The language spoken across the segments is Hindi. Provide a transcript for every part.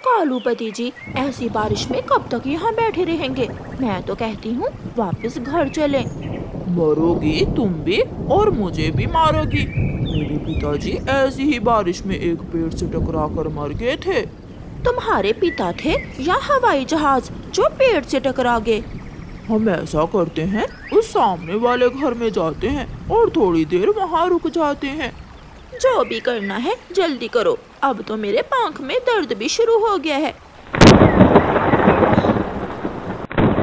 कालूपति जी, ऐसी बारिश में कब तक यहाँ बैठे रहेंगे? मैं तो कहती हूँ वापस घर चलें। मरोगी तुम भी और मुझे भी मारोगी। मेरे पिताजी ऐसी ही बारिश में एक पेड़ से टकरा कर मर गए थे। तुम्हारे पिता थे या हवाई जहाज जो पेड़ से टकरा गए? हम ऐसा करते हैं, उस सामने वाले घर में जाते हैं और थोड़ी देर वहाँ रुक जाते हैं। जो भी करना है जल्दी करो, अब तो मेरे पाँख में दर्द भी शुरू हो गया है।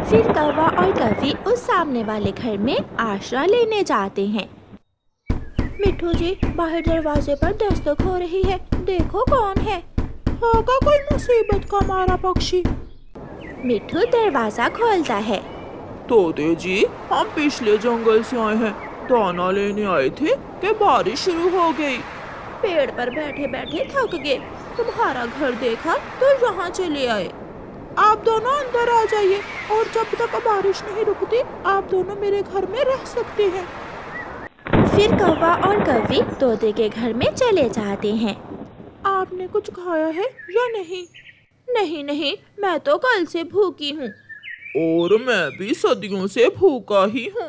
फिर कौवा और कौवी उस सामने वाले घर में आश्रय लेने जाते हैं। मिट्ठू जी, बाहर दरवाजे पर दस्तक हो रही है, देखो कौन है। होगा कोई मुसीबत का मारा पक्षी। मिट्ठू दरवाजा खोलता है। तोते जी, हम पिछले जंगल से आए हैं, दाना लेने आए थे कि बारिश शुरू हो गई। पेड़ पर बैठे बैठे थक गए, तुम्हारा घर देखा तो यहाँ चले आए। आप दोनों अंदर आ जाइए और जब तक बारिश नहीं रुकती आप दोनों मेरे घर में रह सकते हैं। फिर कौवा और कौवी तोते के घर में चले जाते हैं। आपने कुछ खाया है या नहीं? नहीं नहीं, मैं तो कल से भूखी हूँ। और मैं भी सदियों से भूखा ही हूँ।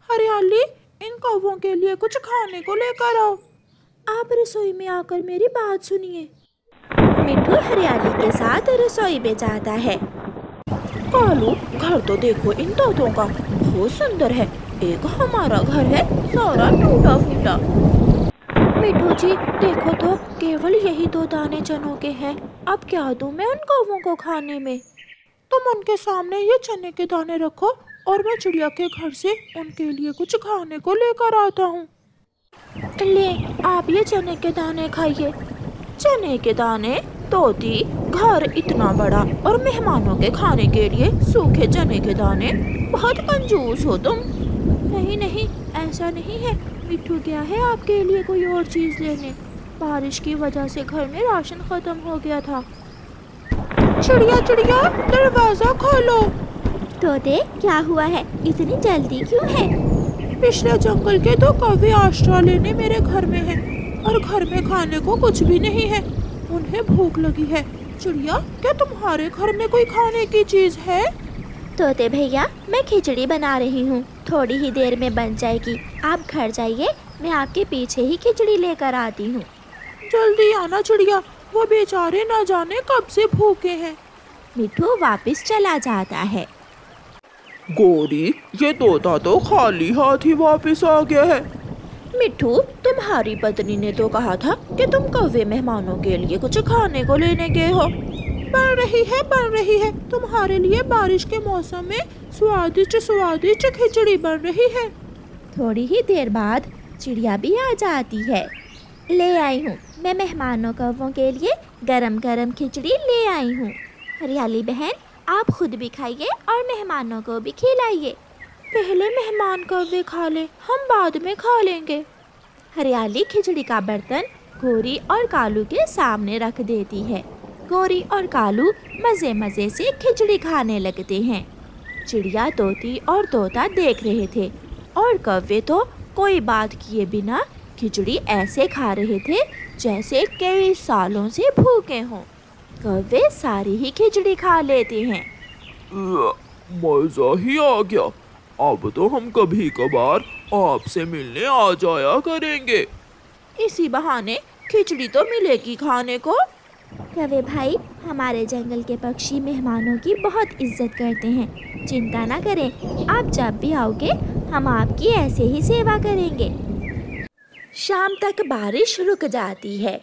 हरियाली, इन कौवों के लिए कुछ खाने को लेकर आओ। आप रसोई में आकर मेरी बात सुनिए। मिट्ठू हरियाली के साथ रसोई में जाता है। कालू, घर तो देखो इन तोतों का, बहुत सुंदर है। एक हमारा घर है, सारा टूटा फूटा। मिट्ठू जी देखो तो, केवल यही दो दाने चनों के हैं। अब क्या दूं मैं उन कौवों को खाने में? तुम उनके सामने ये चने के दाने रखो और मैं चिड़िया के घर से उनके लिए कुछ खाने को लेकर आता हूँ। ले, आप ये चने के दाने खाइए। चने के दाने? तोती, घर इतना बड़ा और मेहमानों के खाने के लिए सूखे चने के दाने? बहुत कंजूस हो तुम। नहीं नहीं, ऐसा नहीं है। मिट्ठू गया है आपके लिए कोई और चीज लेने। बारिश की वजह से घर में राशन खत्म हो गया था। चिड़िया चिड़िया, दरवाजा खोलो। तोते, क्या हुआ है? इतनी जल्दी क्यों है? पिछले जंगल के दो कौवे आश्रय लेने मेरे घर में हैं और घर में खाने को कुछ भी नहीं है। उन्हें भूख लगी है। चिड़िया, क्या तुम्हारे घर में कोई खाने की चीज है? तोते भैया, मैं खिचड़ी बना रही हूँ, थोड़ी ही देर में बन जाएगी। आप घर जाइए, मैं आपके पीछे ही खिचड़ी लेकर आती हूँ। जल्दी आना चिड़िया, वो बेचारे ना जाने कब से भूखे हैं। मिट्ठू वापस चला जाता है। गौरी, ये तोता तो खाली हाथ ही वापस आ गया है। मिट्ठू, तुम्हारी पत्नी ने तो कहा था कि तुम कौवे मेहमानों के लिए कुछ खाने को लेने गए हो। बन रही है। तुम्हारे लिए बारिश के मौसम में स्वादिष्ट स्वादिष्ट खिचड़ी बन रही है। थोड़ी ही देर बाद चिड़िया भी आ जाती है। ले आई हूँ, मैं मेहमानों कौवों के लिए गरम गरम खिचड़ी ले आई हूँ। हरियाली बहन, आप खुद भी खाइए और मेहमानों को भी खिलाइए। पहले मेहमान कौवे खा ले, हम बाद में खा लेंगे। हरियाली खिचड़ी का बर्तन गोरी और कालू के सामने रख देती है। गोरी और कालू मजे मजे से खिचड़ी खाने लगते हैं। चिड़िया, तोती और तोता देख रहे थे और कौवे तो कोई बात किए बिना खिचड़ी ऐसे खा रहे थे जैसे कई सालों से भूखे हों। कौवे सारी ही खिचड़ी खा लेते हैं। मजा ही आ गया। अब तो हम कभी कभार आपसे मिलने आ जाया करेंगे। इसी बहाने खिचड़ी तो मिलेगी खाने को। कौवे भाई, हमारे जंगल के पक्षी मेहमानों की बहुत इज्जत करते हैं। चिंता ना करें, आप जब भी आओगे हम आपकी ऐसे ही सेवा करेंगे। शाम तक बारिश रुक जाती है।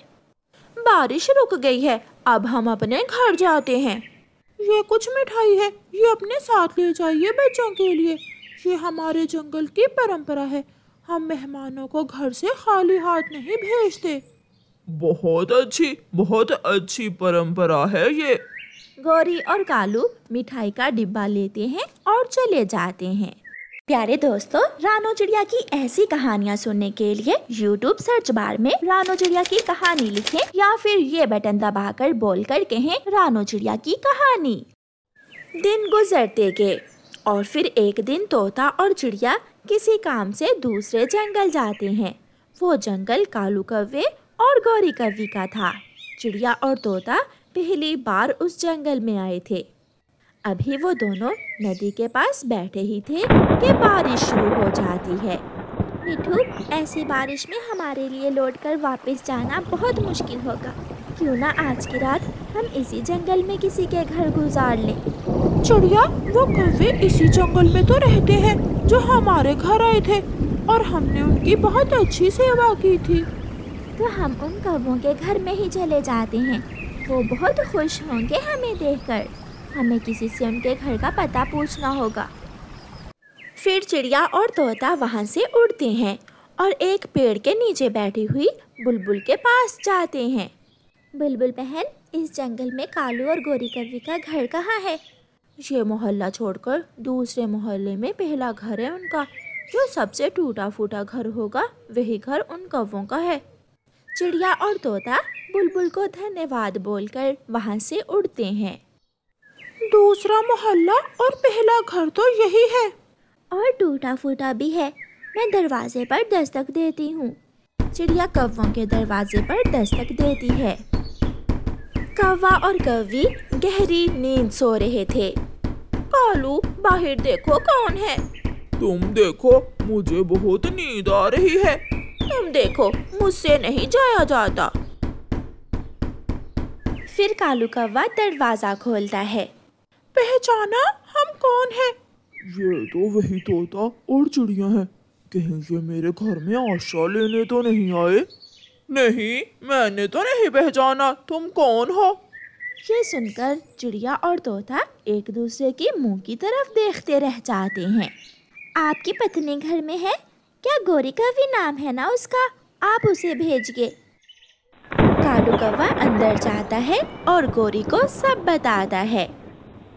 बारिश रुक गई है, अब हम अपने घर जाते हैं। ये कुछ मिठाई है, ये अपने साथ ले जाइए बच्चों के लिए। ये हमारे जंगल की परंपरा है, हम मेहमानों को घर से खाली हाथ नहीं भेजते। बहुत अच्छी परंपरा है ये। गौरी और कालू मिठाई का डिब्बा लेते हैं और चले जाते हैं। प्यारे दोस्तों, रानो चिड़िया की ऐसी कहानियाँ सुनने के लिए YouTube सर्च बार में रानो चिड़िया की कहानी लिखें या फिर ये बटन दबाकर बोलकर कहें रानो चिड़िया की कहानी। दिन गुजरते गए और फिर एक दिन तोता और चिड़िया किसी काम से दूसरे जंगल जाते हैं। वो जंगल कालू कौवे और गौरी कौवी का था। चिड़िया और तोता पहली बार उस जंगल में आए थे। अभी वो दोनों नदी के पास बैठे ही थे कि बारिश शुरू हो जाती है। मिठू, ऐसी बारिश में हमारे लिए लौटकर वापस जाना बहुत मुश्किल होगा। क्यों ना आज की रात हम इसी जंगल में किसी के घर गुजार लें। चिड़िया, वो कौवे इसी जंगल में तो रहते हैं जो हमारे घर आए थे, और हमने उनकी बहुत अच्छी सेवा की थी। तो हम उन कौवों के घर में ही चले जाते हैं। वो बहुत खुश होंगे हमें देखकर। हमें किसी से उनके घर का पता पूछना होगा। फिर चिड़िया और तोता वहाँ से उड़ते हैं और एक पेड़ के नीचे बैठी हुई बुलबुल के पास जाते हैं। बुलबुल बहन, इस जंगल में कालू और गोरी कौवी का घर कहाँ है? ये मोहल्ला छोड़कर दूसरे मोहल्ले में पहला घर है उनका। जो सबसे टूटा फूटा घर होगा वही घर उन कौवों का है। चिड़िया और तोता बुलबुल को धन्यवाद बोलकर वहाँ से उड़ते हैं। दूसरा मोहल्ला और पहला घर तो यही है, और टूटा फूटा भी है। मैं दरवाजे पर दस्तक देती हूँ। चिड़िया कौवों के दरवाजे पर दस्तक देती है। कौवा और कौवी गहरी नींद सो रहे थे। कालू, बाहर देखो कौन है। तुम देखो, मुझे बहुत नींद आ रही है। तुम देखो, मुझसे नहीं जाया जाता। फिर कालू कौवा दरवाजा खोलता है। पहचाना, हम कौन है? ये तो वही तोता और चिड़िया है। कहीं ये मेरे घर में आश्रय लेने तो नहीं आए? नहीं, मैंने तो नहीं पहचाना। तुम कौन हो? ये सुनकर चिड़िया और तोता एक दूसरे की मुंह की तरफ देखते रह जाते हैं। आपकी पत्नी घर में है क्या? गोरी कौवी नाम है ना उसका, आप उसे भेजिए। कालू कौवा अंदर जाता है और गोरी को सब बताता है।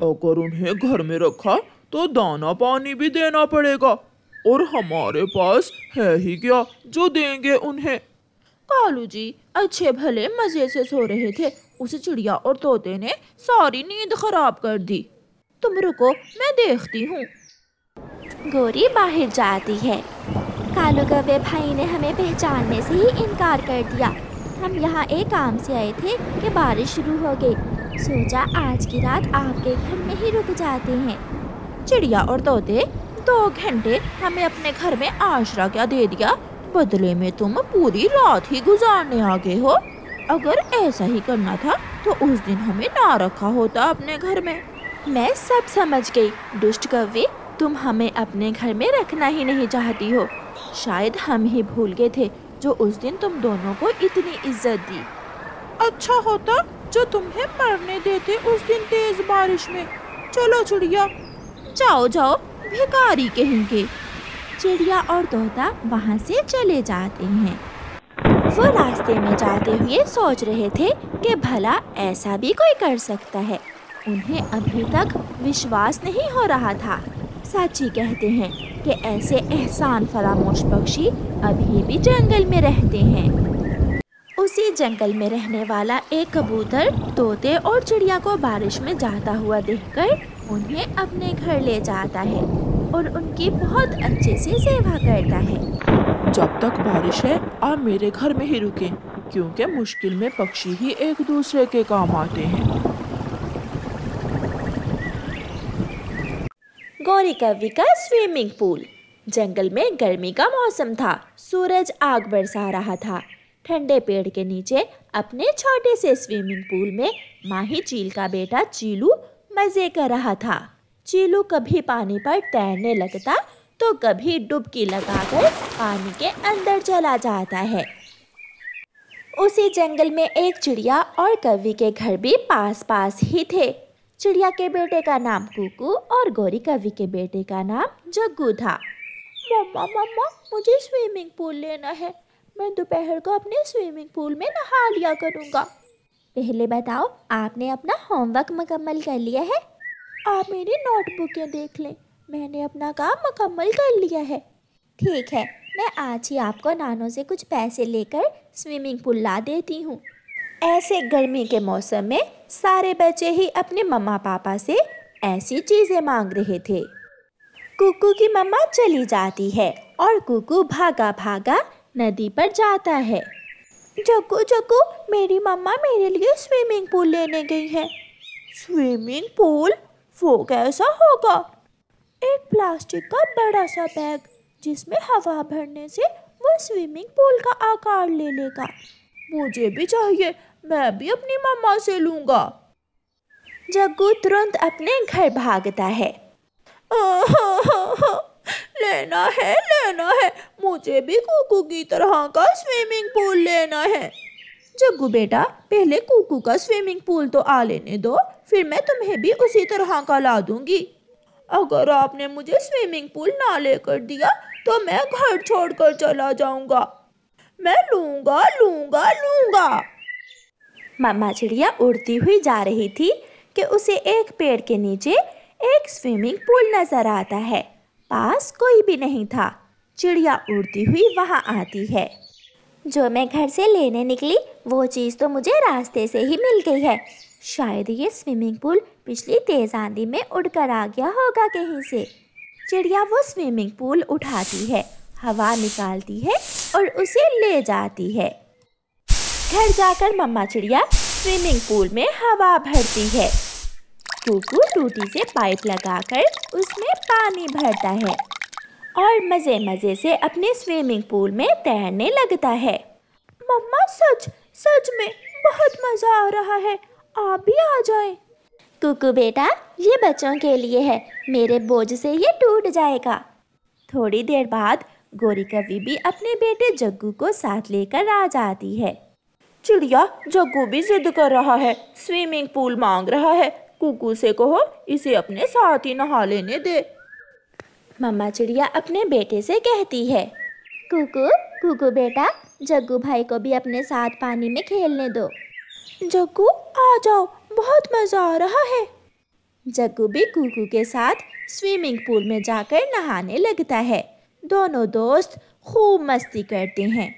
अगर उन्हें घर में रखा तो दाना पानी भी देना पड़ेगा, और हमारे पास है ही क्या जो देंगे उन्हें। कालू जी अच्छे भले मजे से सो रहे थे, उस चिड़िया और तोते ने सारी नींद खराब कर दी। तुम रुको, मैं देखती हूँ। गोरी बाहर जाती है। कालू कौवे भाई ने हमें पहचानने से ही इनकार कर दिया। हम यहाँ एक काम से आए थे कि बारिश शुरू हो गई। सोचा आज की रात आपके घर में ही रुक जाते हैं। चिड़िया और तोते, 2 घंटे हमें अपने घर में आश्रय क्या दे दिया, बदले में तुम पूरी रात ही गुजारने आ गए हो। अगर ऐसा ही करना था तो उस दिन हमें ना रखा होता अपने घर में। मैं सब समझ गई दुष्ट कौवे, तुम हमें अपने घर में रखना ही नहीं चाहती हो। शायद हम ही भूल गए थे जो उस दिन तुम दोनों को इतनी इज्जत दी। अच्छा होता जो तुम्हें मरने देते उस दिन तेज बारिश में। चलो चिड़िया, जाओ जाओ, भिखारी कहेंगे। चिड़िया और तोता वहाँ से चले जाते हैं। वो रास्ते में जाते हुए सोच रहे थे कि भला ऐसा भी कोई कर सकता है। उन्हें अभी तक विश्वास नहीं हो रहा था। सच ही कहते हैं कि ऐसे एहसान फरामोश पक्षी अभी भी जंगल में रहते हैं। उसी जंगल में रहने वाला एक कबूतर तोते और चिड़िया को बारिश में जाता हुआ देखकर उन्हें अपने घर ले जाता है और उनकी बहुत अच्छे से सेवा करता है। जब तक बारिश है आप मेरे घर में ही रुकें, क्योंकि मुश्किल में पक्षी ही एक दूसरे के काम आते हैं। गोरी कौवी का स्विमिंग पूल। जंगल में गर्मी का मौसम था। सूरज आग बरसा रहा था। ठंडे पेड़ के नीचे अपने छोटे से स्विमिंग पूल में माही चील का बेटा चीलू मजे कर रहा था। चीलू कभी पानी पर तैरने लगता तो कभी डुबकी लगाकर पानी के अंदर चला जाता है। उसी जंगल में एक चिड़िया और कौवी के घर भी पास पास ही थे। चिड़िया के बेटे का नाम कुकू और गोरी कौवी के बेटे का नाम जग्गू था। मम्मा मम्मा, मुझे स्विमिंग पूल लेना है। मैं दोपहर को अपने स्विमिंग पूल में नहा लिया करूँगा। पहले बताओ, आपने अपना होमवर्क मुकम्मल कर लिया है? आप मेरी नोटबुकें देख लें, मैंने अपना काम मुकम्मल कर लिया है। ठीक है, मैं आज ही आपको नानों से कुछ पैसे लेकर स्विमिंग पूल ला देती हूँ। ऐसे गर्मी के मौसम में सारे बच्चे ही अपने मम्मा पापा से ऐसी चीज़ें मांग रहे थे। कुकू की मम्मा चली जाती है और कुकू भागा भागा नदी पर जाता है। जग्गू जग्गू, मेरी मम्मा मेरे लिए स्विमिंग पूल लेने गई है। Swimming pool? वो कैसा होगा? एक प्लास्टिक का बड़ा सा बैग जिसमें हवा भरने से वो स्विमिंग पूल का आकार ले लेगा। मुझे भी चाहिए, मैं भी अपनी मम्मा से लूँगा। जग्गू तुरंत अपने घर भागता है। लेना है, मुझे भी कुकू की तरह का स्विमिंग पूल लेना है। जग्गू बेटा, पहले कुकू का स्विमिंग पूल तो आ लेने दो, फिर मैं तुम्हें भी उसी तरह का ला दूंगी। अगर आपने मुझे स्विमिंग पूल ना लेकर दिया तो मैं घर छोड़कर चला जाऊंगा। मैं लूंगा लूंगा लूंगा। मम्मा चिड़िया उड़ती हुई जा रही थी कि उसे एक पेड़ के नीचे एक स्विमिंग पूल नजर आता है। पास कोई भी नहीं था। चिड़िया उड़ती हुई वहां आती है। जो मैं घर से लेने निकली वो चीज़ तो मुझे रास्ते से ही मिल गई है। शायद ये स्विमिंग पूल पिछली तेज आंधी में उड़कर आ गया होगा कहीं से। चिड़िया वो स्विमिंग पूल उठाती है, हवा निकालती है और उसे ले जाती है। घर जाकर मम्मा चिड़िया स्विमिंग पूल में हवा भरती है। कुकू टूटी से पाइप लगाकर उसमें पानी भरता है और मज़े मज़े से अपने स्विमिंग पूल में तैरने लगता है। मम्मा सच में बहुत मज़ा आ रहा है, आप भी आ जाएं। कुकू बेटा, ये बच्चों के लिए है, मेरे बोझ से ये टूट जाएगा। थोड़ी देर बाद गोरी कौवी भी अपने बेटे जग्गू को साथ लेकर आ जाती है। चिड़िया, जग्गू भी जिद कर रहा है, स्विमिंग पूल मांग रहा है। कुकू से कहो इसे अपने साथ ही नहा लेने दे। मम्मा चिड़िया अपने बेटे से कहती है, कुकू बेटा, जग्गू भाई को भी अपने साथ पानी में खेलने दो। जग्गू आ जाओ, बहुत मज़ा आ रहा है। जग्गू भी कुकू के साथ स्विमिंग पूल में जाकर नहाने लगता है। दोनों दोस्त खूब मस्ती करते हैं।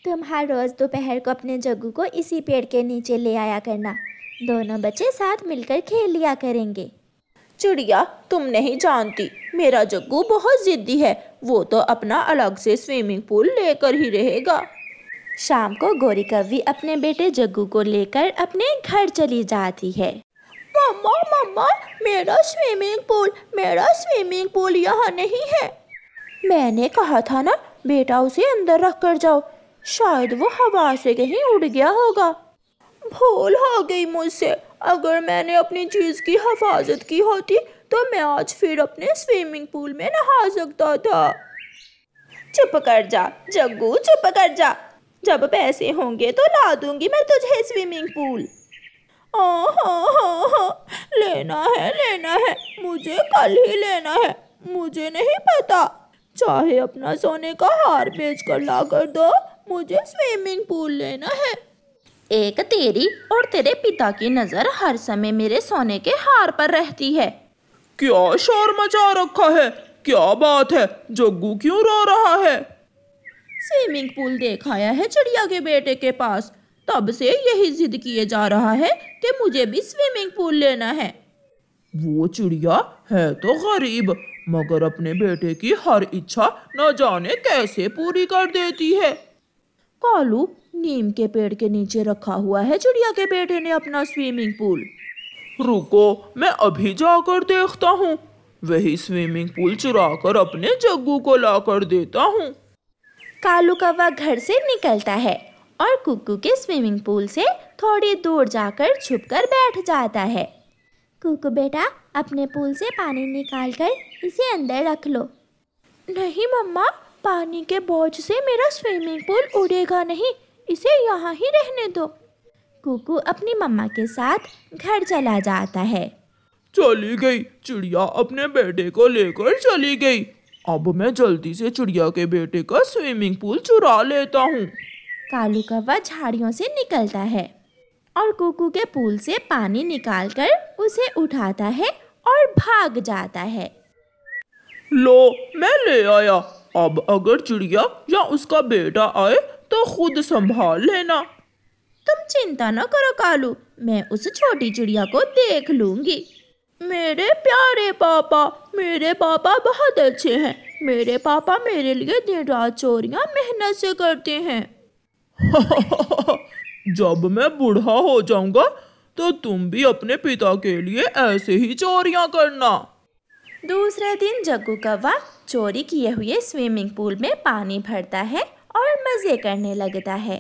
तुम हर रोज़ दोपहर को अपने जग्गू को इसी पेड़ के नीचे ले आया करना, दोनों बच्चे साथ मिलकर खेल लिया करेंगे। चिड़िया, तुम नहीं जानती, मेरा जग्गू बहुत जिद्दी है, वो तो अपना अलग से स्विमिंग पूल लेकर ही रहेगा। शाम को गोरी कौवी अपने बेटे जग्गू को लेकर अपने घर चली जाती है। मम्मा, मेरा स्विमिंग पूल यहाँ नहीं है। मैंने कहा था ना बेटा, उसे अंदर रख कर जाओ, शायद वो हवा से कहीं उड़ गया होगा। भूल हो गई मुझसे, अगर मैंने अपनी चीज़ की हिफाजत की होती तो मैं आज फिर अपने स्विमिंग पूल में नहा सकता था। चुप कर जा जग्गू, चुप कर जा। जब पैसे होंगे तो ला दूंगी मैं तुझे स्विमिंग पूल। लेना है, मुझे कल ही लेना है। मुझे नहीं पता, चाहे अपना सोने का हार बेच कर ला कर दो, मुझे स्विमिंग पूल लेना है। एक तेरी और तेरे पिता की नज़र हर समय मेरे सोने के हार पर रहती है। क्या शोर मचा रखा है? क्या बात है? जग्गू क्यों रो रहा है? स्विमिंग पूल देखाया है चिड़िया के बेटे के पास, तब से यही जिद किए जा रहा है कि मुझे भी स्विमिंग पूल लेना है। वो चिड़िया है तो गरीब, मगर अपने बेटे की हर इच्छा न जाने कैसे पूरी कर देती है। कालू, नीम के पेड़ के नीचे रखा हुआ है चिड़िया के बेटे ने अपना स्विमिंग पूल। रुको, मैं अभी जाकर देखता हूँ। वही स्विमिंग पूल चुरा कर अपने जग्गू को ला कर देता हूँ। कालू कौवा घर से निकलता है और कुकू के स्विमिंग पूल से थोड़ी दूर जाकर छुपकर बैठ जाता है। कुकू बेटा, अपने पूल से पानी निकालकर इसे अंदर रख लो। नहीं मम्मा, पानी के बोझ से मेरा स्विमिंग पूल उड़ेगा नहीं, इसे यहाँ ही रहने दो। कुकू अपनी मम्मा के साथ घर चला जाता है। चली गई चिड़िया, अपने बेटे को लेकर चली गई। अब मैं जल्दी से चिड़िया के बेटे का स्विमिंग पूल चुरा लेता हूँ। कालू कौवा झाड़ियों से निकलता है और कुकू के पूल से पानी निकालकर उसे उठाता है और भाग जाता है। लो, मैं ले आया। अब अगर चिड़िया या उसका बेटा आए तो खुद संभाल लेना। तुम चिंता न करो कालू, मैं उस छोटी चिड़िया को देख लूंगी। मेरे प्यारे पापा, मेरे पापा बहुत अच्छे हैं। मेरे पापा मेरे लिए दिन रात चोरियां मेहनत से करते हैं। जब मैं बूढ़ा हो जाऊंगा तो तुम भी अपने पिता के लिए ऐसे ही चोरियां करना। दूसरे दिन जग्गू कौवा चोरी किए हुए स्विमिंग पूल में पानी भरता है और मजे करने लगता है।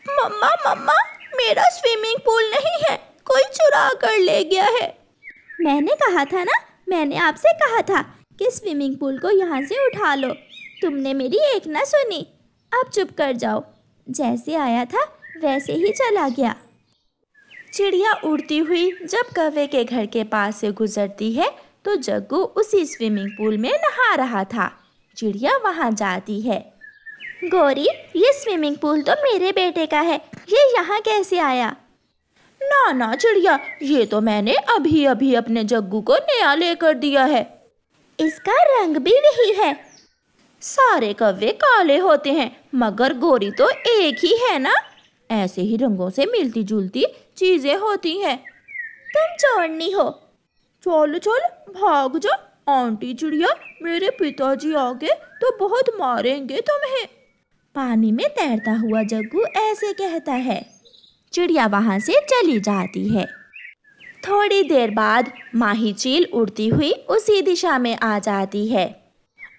मम्मा मम्मा, मेरा स्विमिंग पूल नहीं है, कोई चुरा कर ले गया है। मैंने कहा था ना, मैंने आपसे कहा था कि स्विमिंग पूल को यहाँ से उठा लो। तुमने मेरी एक ना सुनी। अब चुप कर जाओ। जैसे आया था वैसे ही चला गया। चिड़िया उड़ती हुई जब कौवे के घर के पास से गुजरती है तो जग्गू उसी स्विमिंग पूल में नहा रहा था। चिड़िया वहाँ जाती है। गौरी, ये स्विमिंग पूल तो मेरे बेटे का है, ये यहाँ कैसे आया? ना ना चिड़िया, ये तो मैंने अभी अभी अपने जग्गू को नया लेकर दिया है। इसका रंग भी वही है। सारे कौवे काले होते हैं मगर गोरी तो एक ही है ना। ऐसे ही रंगों से मिलती जुलती चीजें होती हैं। तुम चोरनी हो। चल चल भाग जा। आंटी चिड़िया, मेरे पिताजी आगे तो बहुत मारेंगे तुम्हें। पानी में तैरता हुआ जग्गू ऐसे कहता है। चिड़िया वहां से चली जाती है। थोड़ी देर बाद माही चील उड़ती हुई उसी दिशा में आ जाती है।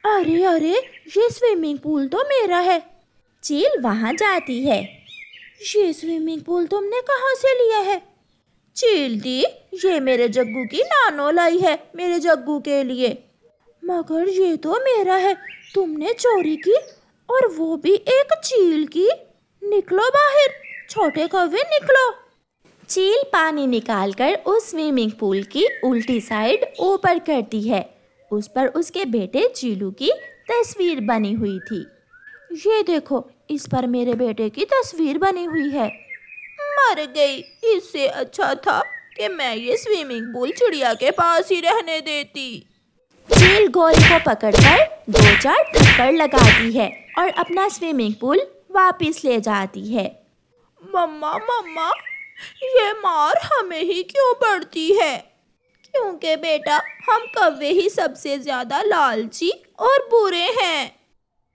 अरे अरे, ये स्विमिंग पूल तो मेरा है। चील वहां जाती है। ये स्विमिंग पूल तुमने कहाँ से लिया है? चील दी, ये मेरे जग्गू की नानो लाई है मेरे जग्गू के लिए। मगर ये तो मेरा है, तुमने चोरी की, और वो भी एक चील की। निकलो बाहर, छोटे कौवे निकलो। चील पानी निकालकर उस स्विमिंग पूल की उल्टी साइड ऊपर करती है। उस पर उसके बेटे चीलू की तस्वीर बनी हुई थी। ये देखो, इस पर मेरे बेटे की तस्वीर बनी हुई है। मर गई, इससे अच्छा था कि मैं ये स्विमिंग पूल चिड़िया के पास ही रहने देती। चील गोरी को पकड़कर 2-4 थप्पड़ लगाती है और अपना स्विमिंग पूल वापस ले जाती है। मम्मा मम्मा, ये मार हमें ही क्यों पड़ती है? क्योंकि बेटा, हम कौवे ही सबसे ज्यादा लालची और बुरे हैं।